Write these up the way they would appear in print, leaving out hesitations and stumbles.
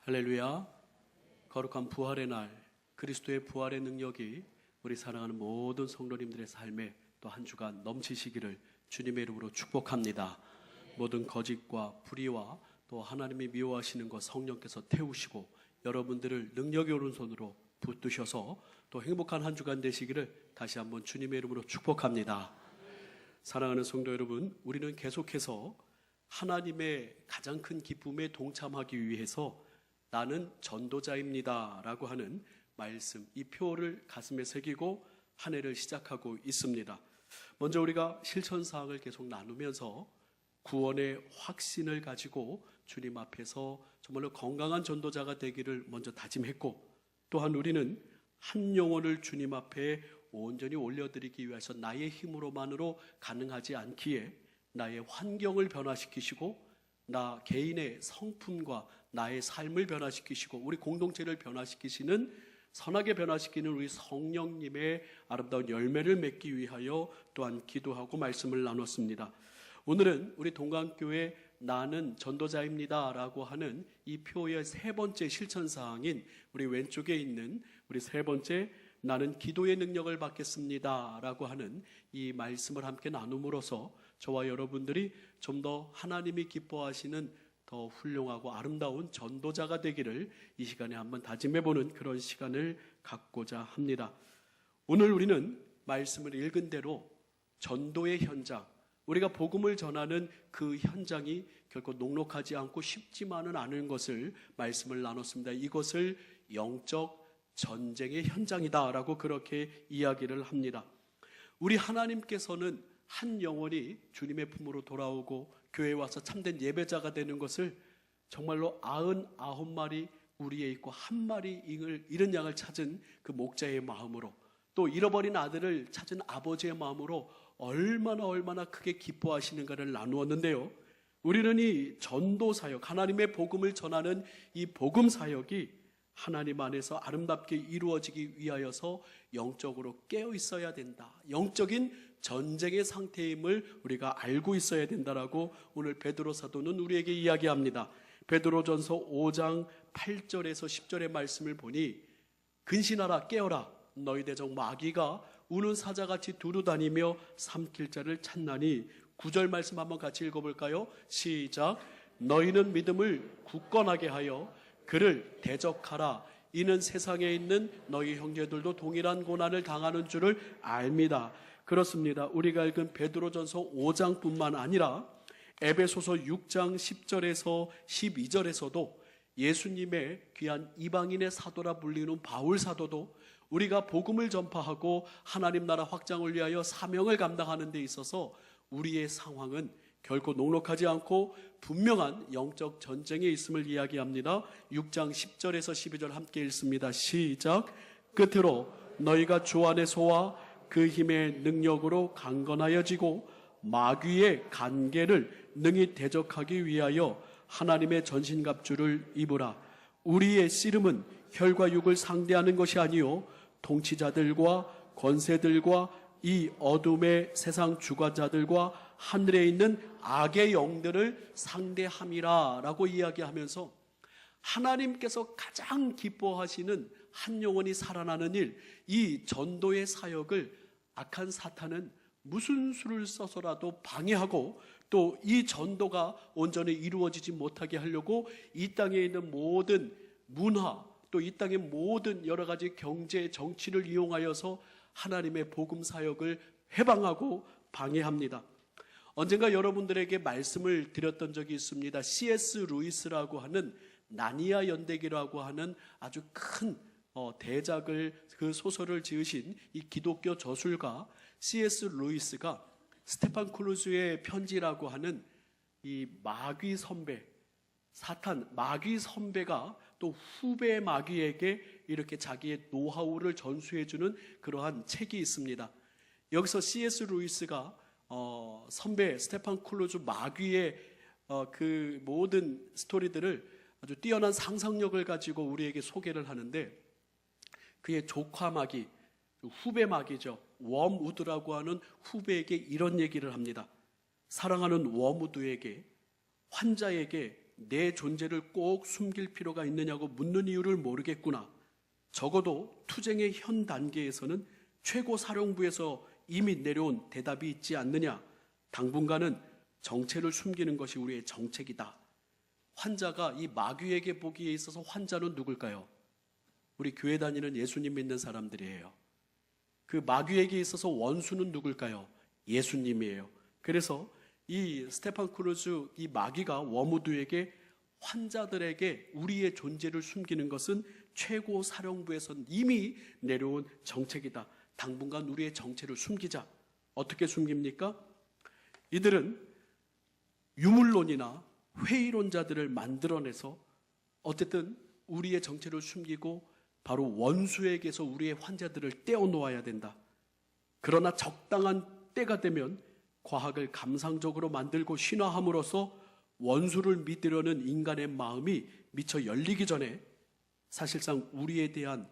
할렐루야. 거룩한 부활의 날, 그리스도의 부활의 능력이 우리 사랑하는 모든 성도님들의 삶에 또 한 주간 넘치시기를 주님의 이름으로 축복합니다. 모든 거짓과 불의와 또 하나님이 미워하시는 것 성령께서 태우시고 여러분들을 능력의 오른손으로 붙드셔서 또 행복한 한 주간 되시기를 다시 한번 주님의 이름으로 축복합니다. 사랑하는 성도 여러분, 우리는 계속해서 하나님의 가장 큰 기쁨에 동참하기 위해서 나는 전도자입니다 라고 하는 말씀, 이 표를 가슴에 새기고 한 해를 시작하고 있습니다. 먼저 우리가 실천사항을 계속 나누면서 구원의 확신을 가지고 주님 앞에서 정말로 건강한 전도자가 되기를 먼저 다짐했고, 또한 우리는 한 영혼을 주님 앞에 온전히 올려드리기 위해서 나의 힘으로만으로 가능하지 않기에 나의 환경을 변화시키시고 나 개인의 성품과 나의 삶을 변화시키시고 우리 공동체를 변화시키시는, 선하게 변화시키는 우리 성령님의 아름다운 열매를 맺기 위하여 또한 기도하고 말씀을 나눴습니다. 오늘은 우리 동강교회 나는 전도자입니다 라고 하는 이 표의 세 번째 실천사항인 우리 왼쪽에 있는 우리 세 번째 나는 기도의 능력을 받겠습니다 라고 하는 이 말씀을 함께 나눔으로써 저와 여러분들이 좀 더 하나님이 기뻐하시는 더 훌륭하고 아름다운 전도자가 되기를 이 시간에 한번 다짐해보는 그런 시간을 갖고자 합니다. 오늘 우리는 말씀을 읽은 대로 전도의 현장, 우리가 복음을 전하는 그 현장이 결코 녹록하지 않고 쉽지만은 않은 것을 말씀을 나눴습니다. 이것을 영적 전쟁의 현장이다라고 그렇게 이야기를 합니다. 우리 하나님께서는 한 영혼이 주님의 품으로 돌아오고 교회에 와서 참된 예배자가 되는 것을 정말로 99마리 우리에 있고 한 마리 잃은 양을 찾은 그 목자의 마음으로, 또 잃어버린 아들을 찾은 아버지의 마음으로 얼마나 크게 기뻐하시는가를 나누었는데요. 우리는 이 전도 사역, 하나님의 복음을 전하는 이 복음 사역이 하나님 안에서 아름답게 이루어지기 위하여서 영적으로 깨어 있어야 된다, 영적인 전쟁의 상태임을 우리가 알고 있어야 된다라고 오늘 베드로 사도는 우리에게 이야기합니다. 베드로전서 5장 8절에서 10절의 말씀을 보니 근신하라, 깨어라, 너희 대적 마귀가 우는 사자같이 두루다니며 삼킬 자를 찾나니. 9절 말씀 한번 같이 읽어볼까요? 시작. 너희는 믿음을 굳건하게 하여 그를 대적하라. 이는 세상에 있는 너희 형제들도 동일한 고난을 당하는 줄을 압니다. 그렇습니다. 우리가 읽은 베드로전서 5장뿐만 아니라 에베소서 6장 10절에서 12절에서도 예수님의 귀한 이방인의 사도라 불리는 바울 사도도 우리가 복음을 전파하고 하나님 나라 확장을 위하여 사명을 감당하는 데 있어서 우리의 상황은 결코 녹록하지 않고 분명한 영적 전쟁에 있음을 이야기합니다. 6장 10절에서 12절 함께 읽습니다. 시작. 끝으로 너희가 주 안에서와 그 힘의 능력으로 강건하여지고 마귀의 간계를 능히 대적하기 위하여 하나님의 전신갑주를 입으라. 우리의 씨름은 혈과 육을 상대하는 것이 아니요 통치자들과 권세들과 이 어둠의 세상 주관자들과 하늘에 있는 악의 영들을 상대함이라 라고 이야기하면서 하나님께서 가장 기뻐하시는 한 영혼이 살아나는 일, 이 전도의 사역을 악한 사탄은 무슨 수를 써서라도 방해하고 또 이 전도가 온전히 이루어지지 못하게 하려고 이 땅에 있는 모든 문화, 또 이 땅의 모든 여러 가지 경제, 정치를 이용하여서 하나님의 복음 사역을 해방하고 방해합니다. 언젠가 여러분들에게 말씀을 드렸던 적이 있습니다. C.S. 루이스라고 하는 나니아 연대기라고 하는 아주 큰 대작을, 그 소설을 지으신 이 기독교 저술가 C.S. 루이스가 스테판 클루즈의 편지라고 하는 이 마귀 선배, 사탄, 마귀 선배가 또 후배 마귀에게 이렇게 자기의 노하우를 전수해주는 그러한 책이 있습니다. 여기서 C.S. 루이스가 선배 스테판 클루즈 마귀의 그 모든 스토리들을 아주 뛰어난 상상력을 가지고 우리에게 소개를 하는데, 그의 조카 마귀, 후배 마귀죠, 웜우드라고 하는 후배에게 이런 얘기를 합니다. 사랑하는 웜우드에게, 환자에게 내 존재를 꼭 숨길 필요가 있느냐고 묻는 이유를 모르겠구나. 적어도 투쟁의 현 단계에서는 최고 사령부에서 이미 내려온 대답이 있지 않느냐. 당분간은 정체를 숨기는 것이 우리의 정책이다. 환자가 이 마귀에게 보기에 있어서 환자는 누굴까요? 우리 교회 다니는 예수님 믿는 사람들이에요. 그 마귀에게 있어서 원수는 누굴까요? 예수님이에요. 그래서 이 스테판 크루즈 이 마귀가 워무드에게 환자들에게 우리의 존재를 숨기는 것은 최고 사령부에선 이미 내려온 정책이다. 당분간 우리의 정체를 숨기자. 어떻게 숨깁니까? 이들은 유물론이나 회의론자들을 만들어내서 어쨌든 우리의 정체를 숨기고 바로 원수에게서 우리의 환자들을 떼어놓아야 된다. 그러나 적당한 때가 되면 과학을 감상적으로 만들고 신화함으로써 원수를 믿으려는 인간의 마음이 미처 열리기 전에 사실상 우리에 대한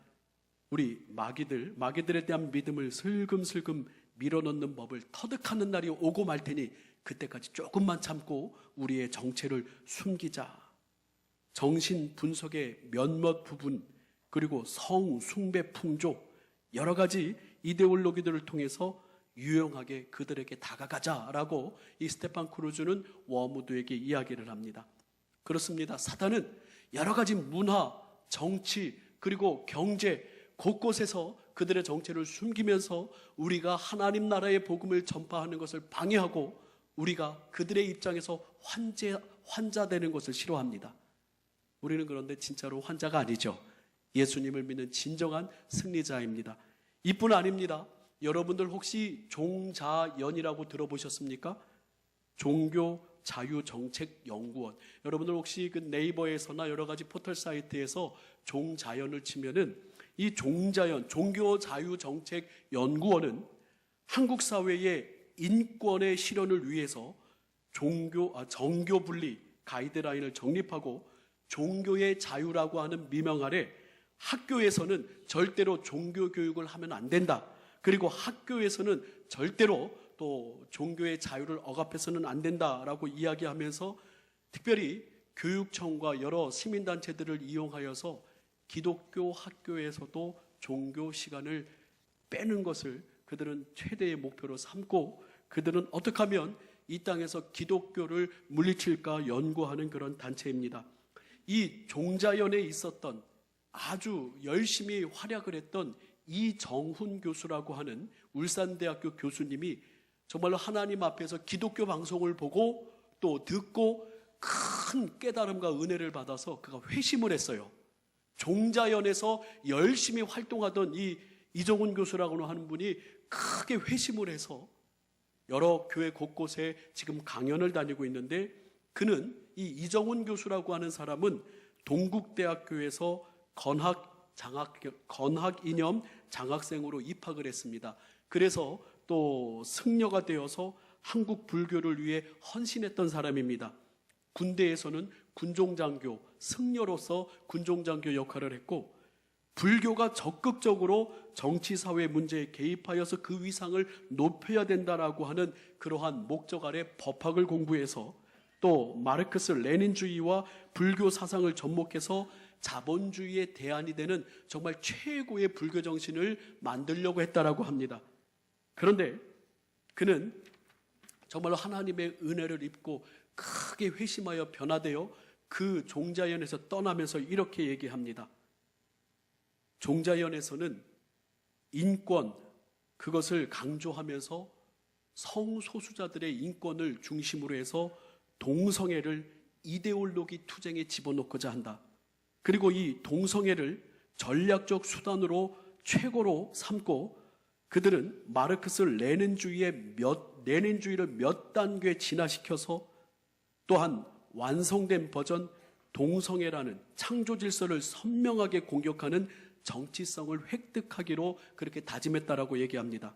우리 마귀들에 대한 믿음을 슬금슬금 밀어넣는 법을 터득하는 날이 오고 말 테니 그때까지 조금만 참고 우리의 정체를 숨기자. 정신 분석의 몇몇 부분 그리고 성, 숭배, 풍조 여러 가지 이데올로기들을 통해서 유용하게 그들에게 다가가자라고 이 스테판 크루즈는 워무드에게 이야기를 합니다. 그렇습니다. 사단은 여러 가지 문화, 정치 그리고 경제 곳곳에서 그들의 정체를 숨기면서 우리가 하나님 나라의 복음을 전파하는 것을 방해하고 우리가 그들의 입장에서 환자 되는 것을 싫어합니다. 우리는 그런데 진짜로 환자가 아니죠. 예수님을 믿는 진정한 승리자입니다. 이뿐 아닙니다. 여러분들 혹시 종자연이라고 들어보셨습니까? 종교자유정책연구원. 여러분들 혹시 그 네이버에서나 여러 가지 포털 사이트에서 종자연을 치면은 이 종자연, 종교자유정책연구원은 한국 사회의 인권의 실현을 위해서 정교 분리 가이드라인을 정립하고 종교의 자유라고 하는 미명 아래 학교에서는 절대로 종교 교육을 하면 안 된다. 그리고 학교에서는 절대로 또 종교의 자유를 억압해서는 안 된다라고 이야기하면서 특별히 교육청과 여러 시민단체들을 이용하여서 기독교 학교에서도 종교 시간을 빼는 것을 그들은 최대의 목표로 삼고 그들은 어떻게 하면 이 땅에서 기독교를 물리칠까 연구하는 그런 단체입니다. 이 종자연에 있었던 아주 열심히 활약을 했던 이정훈 교수라고 하는 울산대학교 교수님이 정말로 하나님 앞에서 기독교 방송을 보고 또 듣고 큰 깨달음과 은혜를 받아서 그가 회심을 했어요. 종자연에서 열심히 활동하던 이 이정훈 교수라고 하는 분이 크게 회심을 해서 여러 교회 곳곳에 지금 강연을 다니고 있는데 그는 이 이정훈 교수라고 하는 사람은 동국대학교에서 건학 이념 장학생으로 입학을 했습니다. 그래서 또 승려가 되어서 한국 불교를 위해 헌신했던 사람입니다. 군대에서는 군종장교, 승려로서 군종장교 역할을 했고 불교가 적극적으로 정치사회 문제에 개입하여서 그 위상을 높여야 된다라고 하는 그러한 목적 아래 법학을 공부해서 또 마르크스 레닌주의와 불교 사상을 접목해서 자본주의의 대안이 되는 정말 최고의 불교 정신을 만들려고 했다라고 합니다. 그런데 그는 정말로 하나님의 은혜를 입고 크게 회심하여 변화되어 그 종자연에서 떠나면서 이렇게 얘기합니다. 종자연에서는 인권, 그것을 강조하면서 성소수자들의 인권을 중심으로 해서 동성애를 이데올로기 투쟁에 집어넣고자 한다. 그리고 이 동성애를 전략적 수단으로 최고로 삼고 그들은 마르크스 레닌주의를 몇 단계 진화시켜서 또한 완성된 버전 동성애라는 창조 질서를 선명하게 공격하는 정치성을 획득하기로 그렇게 다짐했다라고 얘기합니다.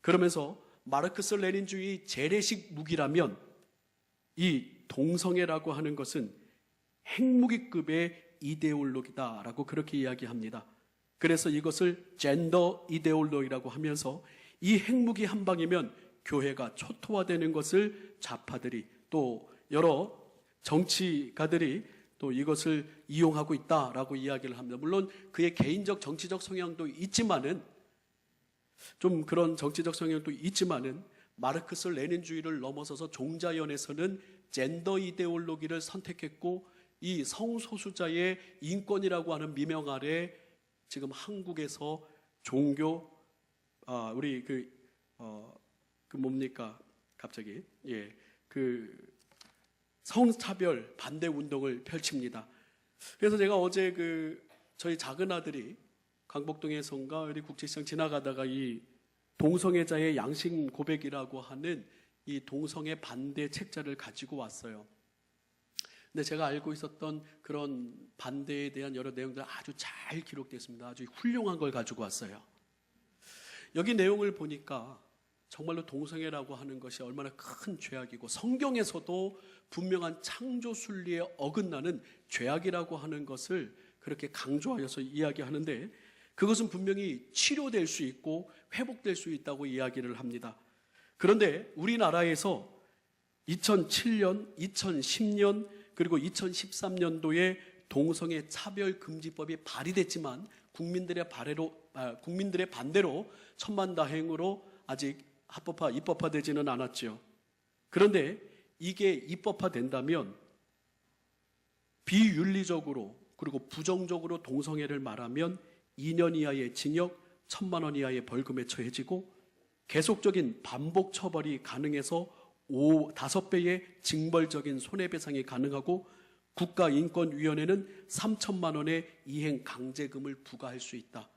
그러면서 마르크스 레닌주의 재래식 무기라면 이 동성애라고 하는 것은 핵무기급의 이데올로기다라고 그렇게 이야기합니다. 그래서 이것을 젠더 이데올로기라고 하면서 이 핵무기 한 방이면 교회가 초토화되는 것을 좌파들이 또 여러 정치가들이 또 이것을 이용하고 있다라고 이야기를 합니다. 물론 그의 개인적 정치적 성향도 있지만은, 좀 그런 정치적 성향도 있지만은, 마르크스 레닌주의를 넘어서서 종자연에서는 젠더 이데올로기를 선택했고, 이 성소수자의 인권이라고 하는 미명 아래 지금 한국에서 종교, 우리 뭡니까? 갑자기, 성차별 반대 운동을 펼칩니다. 그래서 제가 어제 저희 작은 아들이 강복동에선가 우리 국제시장 지나가다가 이 동성애자의 양심 고백이라고 하는 이 동성애 반대 책자를 가지고 왔어요. 근데 제가 알고 있었던 그런 반대에 대한 여러 내용들 아주 잘 기록되어 있습니다. 아주 훌륭한 걸 가지고 왔어요. 여기 내용을 보니까 정말로 동성애라고 하는 것이 얼마나 큰 죄악이고, 성경에서도 분명한 창조 순리에 어긋나는 죄악이라고 하는 것을 그렇게 강조하여서 이야기하는데, 그것은 분명히 치료될 수 있고 회복될 수 있다고 이야기를 합니다. 그런데 우리나라에서 2007년, 2010년 그리고 2013년도에 동성애 차별금지법이 발의됐지만 국민들의 반대로 천만다행으로 아직 입법화되지는 않았죠. 그런데 이게 입법화된다면 비윤리적으로 그리고 부정적으로 동성애를 말하면 2년 이하의 징역, 1,000만 원 이하의 벌금에 처해지고, 계속적인 반복 처벌이 가능해서 5배의 징벌적인 손해배상이 가능하고, 국가인권위원회는 3,000만 원의 이행 강제금을 부과할 수 있다.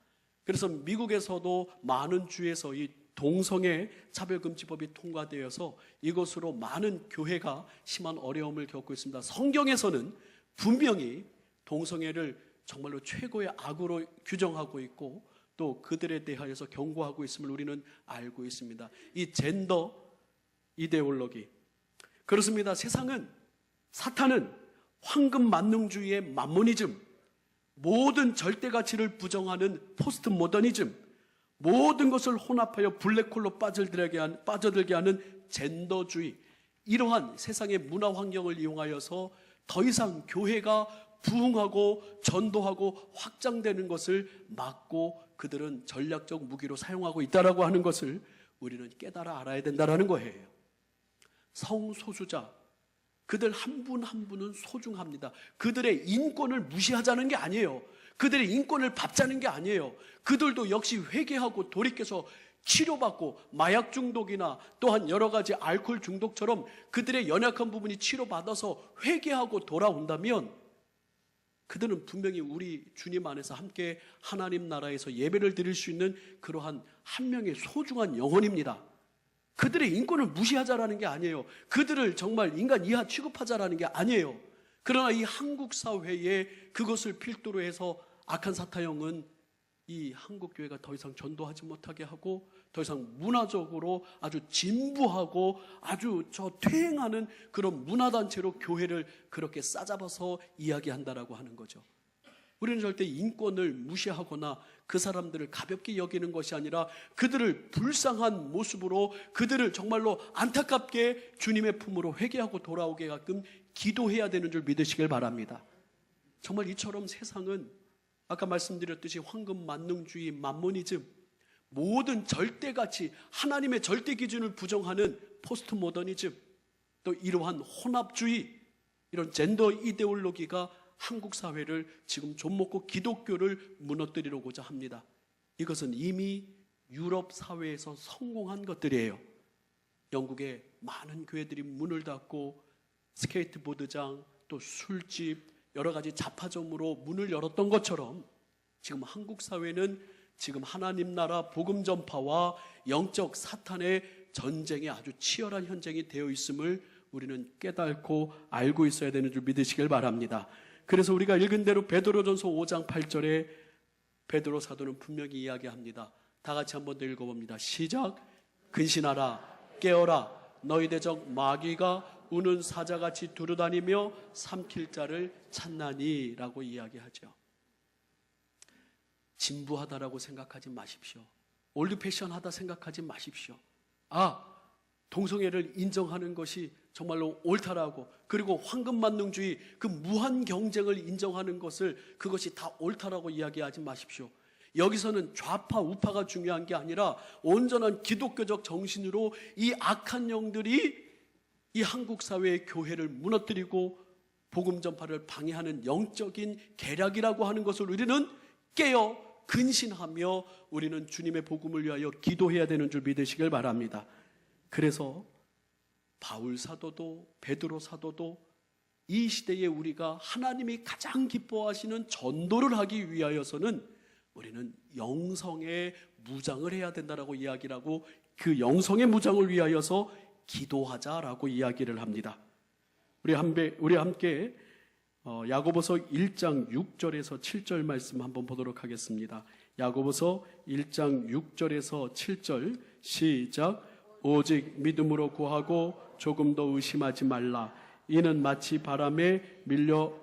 그래서 미국에서도 많은 주에서 이 동성애 차별금지법이 통과되어서 이것으로 많은 교회가 심한 어려움을 겪고 있습니다. 성경에서는 분명히 동성애를 정말로 최고의 악으로 규정하고 있고, 또 그들에 대하여서 경고하고 있음을 우리는 알고 있습니다. 이 젠더 이데올로기, 그렇습니다. 사탄은 황금 만능주의의 만모니즘, 모든 절대 가치를 부정하는 포스트 모더니즘, 모든 것을 혼합하여 블랙홀로 빠져들게 하는 젠더주의, 이러한 세상의 문화 환경을 이용하여서 더 이상 교회가 부흥하고 전도하고 확장되는 것을 막고 그들은 전략적 무기로 사용하고 있다라고 하는 것을 우리는 깨달아 알아야 된다라는 거예요. 성소수자, 그들 한 분 한 분은 소중합니다. 그들의 인권을 무시하자는 게 아니에요. 그들의 인권을 밟자는 게 아니에요. 그들도 역시 회개하고 돌이켜서 치료받고, 마약 중독이나 또한 여러 가지 알코올 중독처럼 그들의 연약한 부분이 치료받아서 회개하고 돌아온다면 그들은 분명히 우리 주님 안에서 함께 하나님 나라에서 예배를 드릴 수 있는 그러한 한 명의 소중한 영혼입니다. 그들의 인권을 무시하자라는 게 아니에요. 그들을 정말 인간 이하 취급하자라는 게 아니에요. 그러나 이 한국 사회에 그것을 필두로 해서 악한 사타형은 이 한국 교회가 더 이상 전도하지 못하게 하고, 더 이상 문화적으로 아주 진부하고 아주 퇴행하는 그런 문화단체로 교회를 그렇게 싸잡아서 이야기한다라고 하는 거죠. 우리는 절대 인권을 무시하거나 그 사람들을 가볍게 여기는 것이 아니라 그들을 불쌍한 모습으로, 그들을 정말로 안타깝게 주님의 품으로 회개하고 돌아오게 가끔 기도해야 되는 줄 믿으시길 바랍니다. 정말 이처럼 세상은 아까 말씀드렸듯이 황금 만능주의, 만모니즘, 모든 절대가치, 하나님의 절대 기준을 부정하는 포스트 모더니즘, 또 이러한 혼합주의, 이런 젠더 이데올로기가 한국 사회를 지금 좀먹고 기독교를 무너뜨리려고자 합니다. 이것은 이미 유럽 사회에서 성공한 것들이에요. 영국의 많은 교회들이 문을 닫고 스케이트보드장, 또 술집, 여러 가지 잡화점으로 문을 열었던 것처럼 지금 한국 사회는 지금 하나님 나라 복음 전파와 영적 사탄의 전쟁에 아주 치열한 현장이 되어 있음을 우리는 깨닫고 알고 있어야 되는 줄 믿으시길 바랍니다. 그래서 우리가 읽은 대로 베드로전서 5장 8절에 베드로 사도는 분명히 이야기합니다. 다 같이 한번 더 읽어봅니다. 시작. 근신하라, 깨어라, 너희 대적 마귀가 우는 사자같이 두루다니며 삼킬 자를 찾나니 라고 이야기하죠. 진부하다라고 생각하지 마십시오. 올드패션하다 생각하지 마십시오. 동성애를 인정하는 것이 정말로 옳다라고, 그리고 황금만능주의 그 무한 경쟁을 인정하는 것을, 그것이 다 옳다라고 이야기하지 마십시오. 여기서는 좌파 우파가 중요한 게 아니라 온전한 기독교적 정신으로 이 악한 영들이 이 한국 사회의 교회를 무너뜨리고 복음 전파를 방해하는 영적인 계략이라고 하는 것을 우리는 깨어 근신하며 우리는 주님의 복음을 위하여 기도해야 되는 줄 믿으시길 바랍니다. 그래서 바울 사도도 베드로 사도도 이 시대에 우리가 하나님이 가장 기뻐하시는 전도를 하기 위하여서는 우리는 영성의 무장을 해야 된다라고 이야기를 하고, 그 영성의 무장을 위하여서 기도하자라고 이야기를 합니다. 우리 함께 야고보서 1장 6절에서 7절 말씀 한번 보도록 하겠습니다. 야고보서 1장 6절에서 7절 시작. 오직 믿음으로 구하고 조금도 의심하지 말라. 이는 마치 바람에 밀려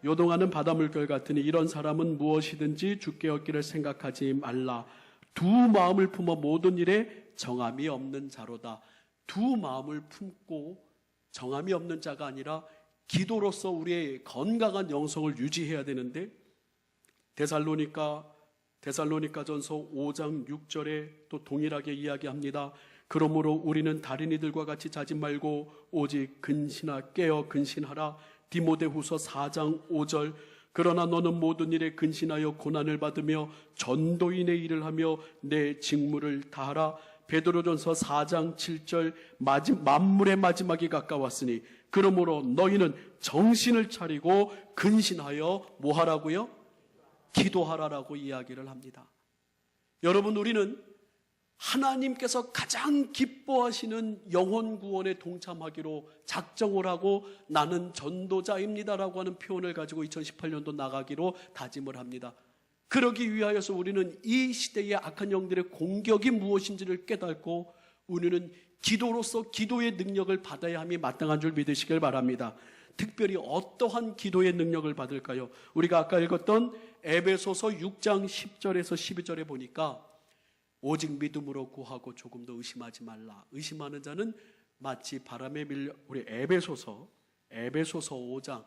요동하는 바닷물결 같으니 이런 사람은 무엇이든지 주께 얻기를 생각하지 말라. 두 마음을 품어 모든 일에 정함이 없는 자로다. 두 마음을 품고 정함이 없는 자가 아니라 기도로서 우리의 건강한 영성을 유지해야 되는데, 데살로니가전서 5장 6절에 또 동일하게 이야기합니다. 그러므로 우리는 다른 이들과 같이 자지 말고 오직 깨어 근신하라. 디모데후서 4장 5절. 그러나 너는 모든 일에 근신하여 고난을 받으며 전도인의 일을 하며 내 직무를 다하라. 베드로전서 4장 7절. 만물의 마지막이 가까웠으니 그러므로 너희는 정신을 차리고 근신하여 뭐 하라고요? 기도하라라고 이야기를 합니다. 여러분, 우리는 하나님께서 가장 기뻐하시는 영혼 구원에 동참하기로 작정을 하고 나는 전도자입니다라고 하는 표현을 가지고 2018년도 나가기로 다짐을 합니다. 그러기 위하여서 우리는 이 시대의 악한 영들의 공격이 무엇인지를 깨닫고 우리는 기도로서 기도의 능력을 받아야 함이 마땅한 줄 믿으시길 바랍니다. 특별히 어떠한 기도의 능력을 받을까요? 우리가 아까 읽었던 에베소서 6장 10절에서 12절에 보니까 오직 믿음으로 구하고 조금도 의심하지 말라. 의심하는 자는 마치 바람에 밀려, 우리 에베소서 6장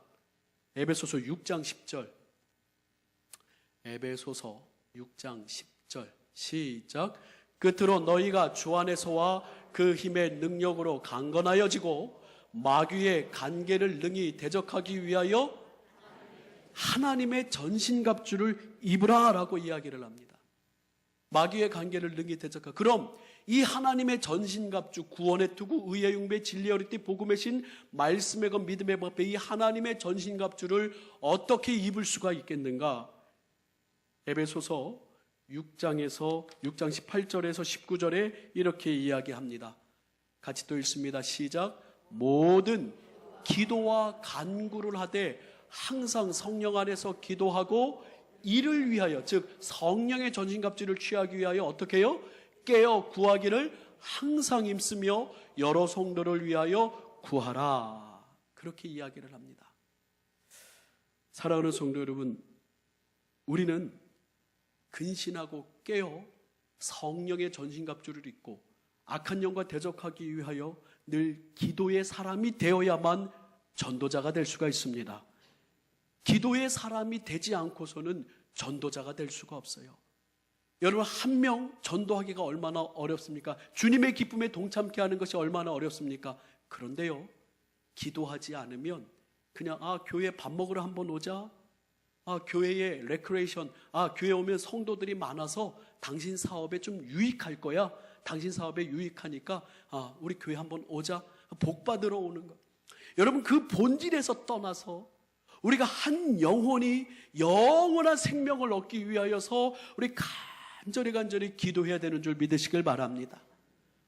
10절, 에베소서 6장 10절 시작. 끝으로 너희가 주 안에서와 그 힘의 능력으로 강건하여지고 마귀의 간계를 능히 대적하기 위하여 하나님의 전신갑주를 입으라라고 이야기를 합니다. 마귀의 관계를 능히 대적하라. 그럼 이 하나님의 전신갑주, 구원의 투구, 의의 융배, 진리의 허리띠, 복음의 신, 말씀의 것, 믿음의 방패, 이 하나님의 전신갑주를 어떻게 입을 수가 있겠는가? 에베소서 6장 18절에서 19절에 이렇게 이야기합니다. 같이 또 읽습니다. 시작. 모든 기도와 간구를 하되 항상 성령 안에서 기도하고 이를 위하여, 즉 성령의 전신갑주를 취하기 위하여 어떻게 해요? 깨어 구하기를 항상 힘쓰며 여러 성도를 위하여 구하라. 그렇게 이야기를 합니다. 사랑하는 성도 여러분, 우리는 근신하고 깨어 성령의 전신갑주를 입고 악한 영과 대적하기 위하여 늘 기도의 사람이 되어야만 전도자가 될 수가 있습니다. 기도의 사람이 되지 않고서는 전도자가 될 수가 없어요. 여러분, 한 명 전도하기가 얼마나 어렵습니까? 주님의 기쁨에 동참케 하는 것이 얼마나 어렵습니까? 그런데요, 기도하지 않으면 그냥 교회 밥 먹으러 한번 오자, 교회에 레크레이션, 교회 오면 성도들이 많아서 당신 사업에 좀 유익할 거야, 당신 사업에 유익하니까 우리 교회 한번 오자, 복 받으러 오는 거. 여러분, 그 본질에서 떠나서 우리가 한 영혼이 영원한 생명을 얻기 위하여서 우리 간절히 기도해야 되는 줄 믿으시길 바랍니다.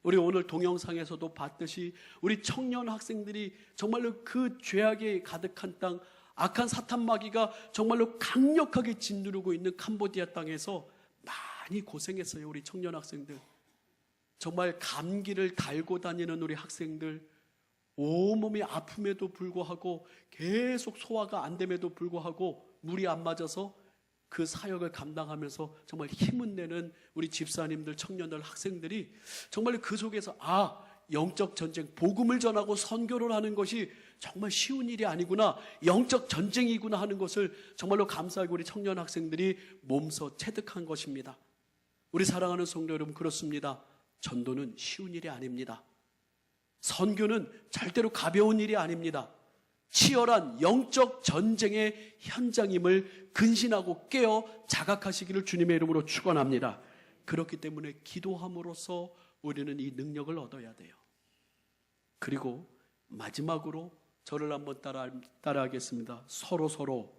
우리 오늘 동영상에서도 봤듯이 우리 청년 학생들이 정말로 그 죄악에 가득한 땅, 악한 사탄 마귀가 정말로 강력하게 짓누르고 있는 캄보디아 땅에서 많이 고생했어요. 우리 청년 학생들, 정말 감기를 달고 다니는 우리 학생들, 온몸이 아픔에도 불구하고 계속 소화가 안 됨에도 불구하고 물이 안 맞아서 그 사역을 감당하면서 정말 힘을 내는 우리 집사님들, 청년들, 학생들이 정말 그 속에서 영적 전쟁, 복음을 전하고 선교를 하는 것이 정말 쉬운 일이 아니구나, 영적 전쟁이구나 하는 것을 정말로 감사하고 우리 청년 학생들이 몸소 체득한 것입니다. 우리 사랑하는 성도 여러분, 그렇습니다. 전도는 쉬운 일이 아닙니다. 선교는 절대로 가벼운 일이 아닙니다. 치열한 영적 전쟁의 현장임을 근신하고 깨어 자각하시기를 주님의 이름으로 축원합니다. 그렇기 때문에 기도함으로써 우리는 이 능력을 얻어야 돼요. 그리고 마지막으로 저를 한번 따라하겠습니다. 서로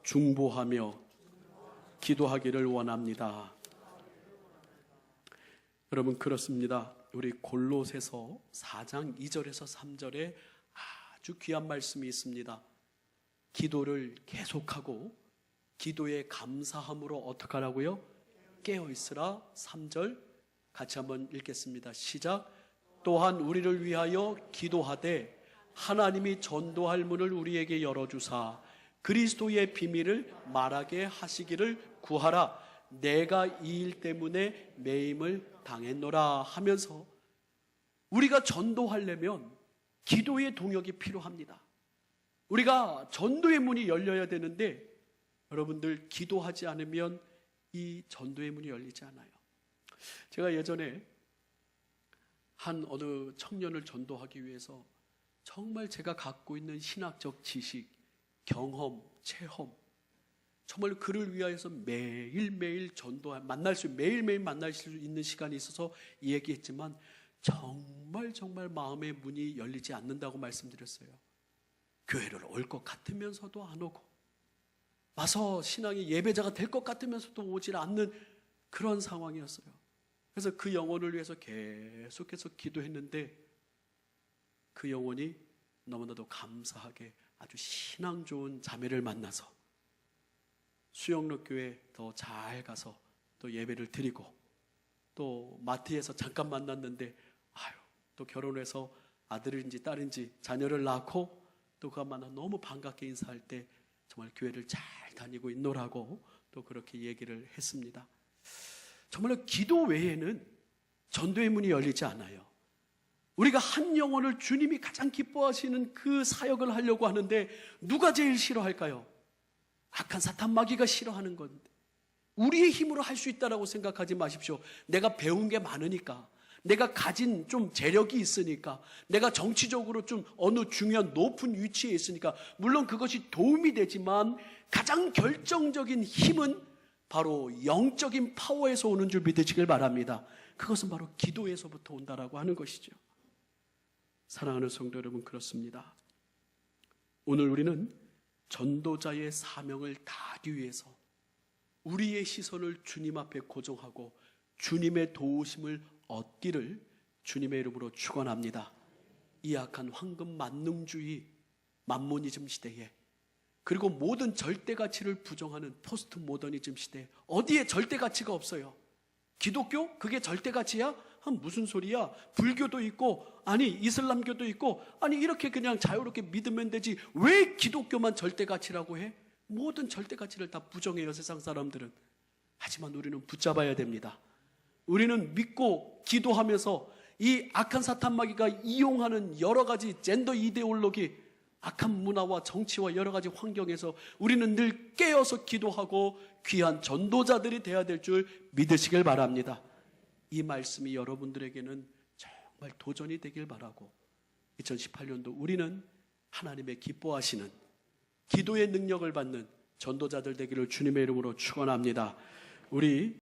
중보하며 기도하기를 원합니다. 여러분, 그렇습니다. 우리 골로새서 4장 2절에서 3절에 아주 귀한 말씀이 있습니다. 기도를 계속하고 기도에 감사함으로 어떻게 하라고요? 깨어있으라. 3절 같이 한번 읽겠습니다. 시작. 또한 우리를 위하여 기도하되 하나님이 전도할 문을 우리에게 열어주사 그리스도의 비밀을 말하게 하시기를 구하라. 내가 이 일 때문에 매임을 당했노라 하면서 우리가 전도하려면 기도의 동역이 필요합니다. 우리가 전도의 문이 열려야 되는데 여러분들, 기도하지 않으면 이 전도의 문이 열리지 않아요. 제가 예전에 한 어느 청년을 전도하기 위해서 정말 제가 갖고 있는 신학적 지식, 경험, 체험, 정말 그를 위하여서 매일매일 매일매일 만날 수 있는 시간이 있어서 얘기했지만 정말 마음의 문이 열리지 않는다고 말씀드렸어요. 교회를 올 것 같으면서도 안 오고, 와서 신앙의 예배자가 될 것 같으면서도 오질 않는 그런 상황이었어요. 그래서 그 영혼을 위해서 계속해서 기도했는데 그 영혼이 너무나도 감사하게 아주 신앙 좋은 자매를 만나서 수영로 교회 더 잘 가서 또 예배를 드리고, 또 마트에서 잠깐 만났는데 또 결혼해서 아들인지 딸인지 자녀를 낳고 또 그가 만나 너무 반갑게 인사할 때 정말 교회를 잘 다니고 있노라고 또 그렇게 얘기를 했습니다. 정말로 기도 외에는 전도의 문이 열리지 않아요. 우리가 한 영혼을 주님이 가장 기뻐하시는 그 사역을 하려고 하는데 누가 제일 싫어할까요? 악한 사탄 마귀가 싫어하는 건데, 우리의 힘으로 할 수 있다라고 생각하지 마십시오. 내가 배운 게 많으니까, 내가 가진 좀 재력이 있으니까, 내가 정치적으로 좀 어느 중요한 높은 위치에 있으니까, 물론 그것이 도움이 되지만 가장 결정적인 힘은 바로 영적인 파워에서 오는 줄 믿으시길 바랍니다. 그것은 바로 기도에서부터 온다라고 하는 것이죠. 사랑하는 성도 여러분, 그렇습니다. 오늘 우리는 전도자의 사명을 다하기 위해서 우리의 시선을 주님 앞에 고정하고 주님의 도우심을 얻기를 주님의 이름으로 축원합니다. 이 악한 황금 만능주의 만모니즘 시대에, 그리고 모든 절대가치를 부정하는 포스트 모더니즘 시대에 어디에 절대가치가 없어요. 기독교? 그게 절대가치야? 무슨 소리야? 불교도 있고, 아니 이슬람교도 있고, 아니 이렇게 그냥 자유롭게 믿으면 되지 왜 기독교만 절대가치라고 해? 모든 절대가치를 다 부정해요, 세상 사람들은. 하지만 우리는 붙잡아야 됩니다. 우리는 믿고 기도하면서 이 악한 사탄 마귀가 이용하는 여러 가지 젠더 이데올로기, 악한 문화와 정치와 여러 가지 환경에서 우리는 늘 깨어서 기도하고 귀한 전도자들이 되어야 될 줄 믿으시길 바랍니다. 이 말씀이 여러분들에게는 정말 도전이 되길 바라고, 2018년도 우리는 하나님의 기뻐하시는 기도의 능력을 받는 전도자들 되기를 주님의 이름으로 축원합니다. 우리